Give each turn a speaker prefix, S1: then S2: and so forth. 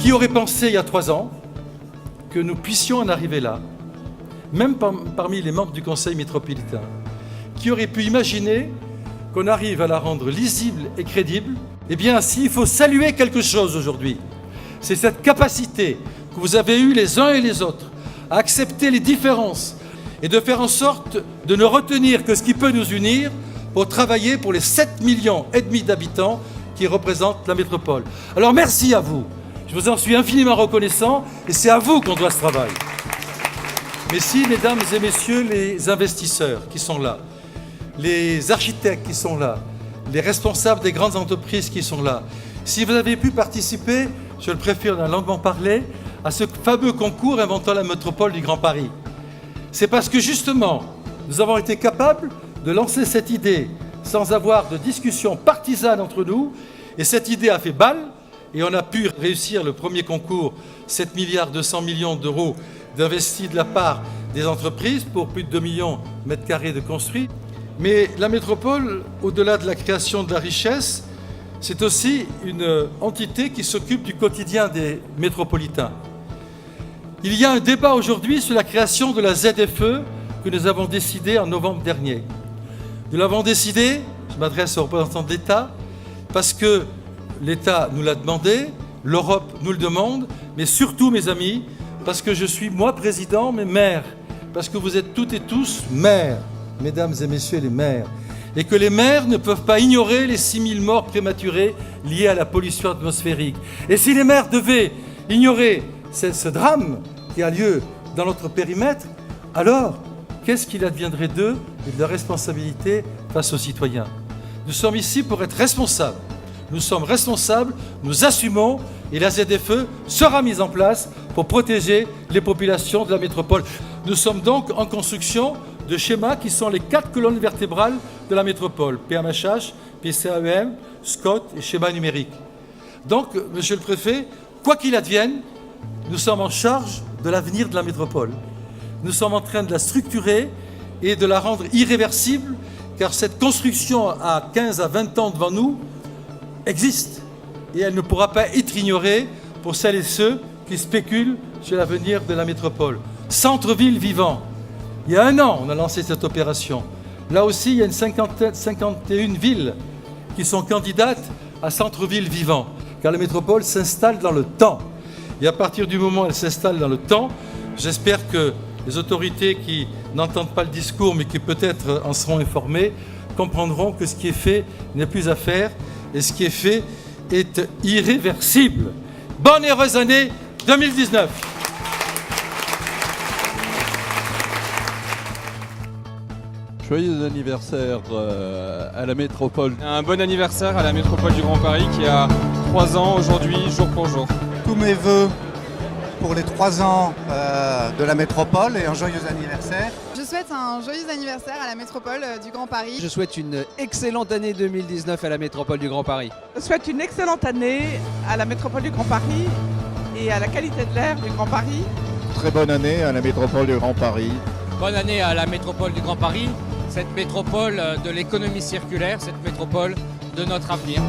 S1: Qui aurait pensé il y a 3 ans que nous puissions en arriver là, même parmi les membres du Conseil métropolitain? Qui aurait pu imaginer qu'on arrive à la rendre lisible et crédible? Eh bien, s'il faut saluer quelque chose aujourd'hui, c'est cette capacité que vous avez eue les uns et les autres à accepter les différences et de faire en sorte de ne retenir que ce qui peut nous unir pour travailler pour les 7,5 millions d'habitants qui représentent la métropole. Alors merci à vous, je vous en suis infiniment reconnaissant et c'est à vous qu'on doit ce travail. Mais si, mesdames et messieurs les investisseurs qui sont là, les architectes qui sont là, les responsables des grandes entreprises qui sont là, si vous avez pu participer, monsieur le préfet, on a longuement parlé, à ce fameux concours Inventant la métropole du Grand Paris, c'est parce que justement, nous avons été capables de lancer cette idée sans avoir de discussion partisane entre nous, et cette idée a fait balle, et on a pu réussir le premier concours, 7,2 milliards d'euros d'investis de la part des entreprises pour plus de 2 millions de mètres carrés de construits. Mais la métropole, au-delà de la création de la richesse, c'est aussi une entité qui s'occupe du quotidien des métropolitains. Il y a un débat aujourd'hui sur la création de la ZFE que nous avons décidé en novembre dernier. Nous l'avons décidé, je m'adresse aux représentants de l'État, parce que l'État nous l'a demandé, l'Europe nous le demande, mais surtout, mes amis, parce que je suis, moi, président, mais maire, parce que vous êtes toutes et tous maires, mesdames et messieurs les maires, et que les maires ne peuvent pas ignorer les 6 000 morts prématurées liées à la pollution atmosphérique. Et si les maires devaient ignorer ce drame qui a lieu dans notre périmètre, alors qu'est-ce qu'il adviendrait d'eux et de leur responsabilité face aux citoyens? Nous sommes ici pour être responsables. Nous sommes responsables, nous assumons, et la ZFE sera mise en place pour protéger les populations de la métropole. Nous sommes donc en construction de schémas qui sont les 4 colonnes vertébrales de la métropole, PMHH, PCAEM, SCOT et schéma numérique. Donc, monsieur le préfet, quoi qu'il advienne, nous sommes en charge de l'avenir de la métropole. Nous sommes en train de la structurer et de la rendre irréversible, car cette construction à 15 à 20 ans devant nous existe et elle ne pourra pas être ignorée pour celles et ceux qui spéculent sur l'avenir de la métropole. Centre-ville vivant. Il y a 1 an, on a lancé cette opération. Là aussi, il y a une 51 villes qui sont candidates à centre-ville vivant, car la métropole s'installe dans le temps. Et à partir du moment où elle s'installe dans le temps, j'espère que les autorités qui n'entendent pas le discours, mais qui peut-être en seront informées, comprendront que ce qui est fait n'est plus à faire, et ce qui est fait est irréversible. Bonne et heureuse année 2019.
S2: Joyeux anniversaire à la métropole.
S3: Un bon anniversaire à la métropole du Grand Paris qui a 3 ans aujourd'hui, jour pour jour.
S4: Tous mes vœux pour les 3 ans de la métropole et un joyeux anniversaire.
S5: Je souhaite un joyeux anniversaire à la métropole du Grand Paris.
S6: Je souhaite une excellente année 2019 à la métropole du Grand Paris.
S7: Je souhaite une excellente année à la métropole du Grand Paris et à la qualité de l'air du Grand Paris.
S8: Très bonne année à la métropole du Grand Paris.
S9: Bonne année à la métropole du Grand Paris, cette métropole de l'économie circulaire, cette métropole de notre avenir.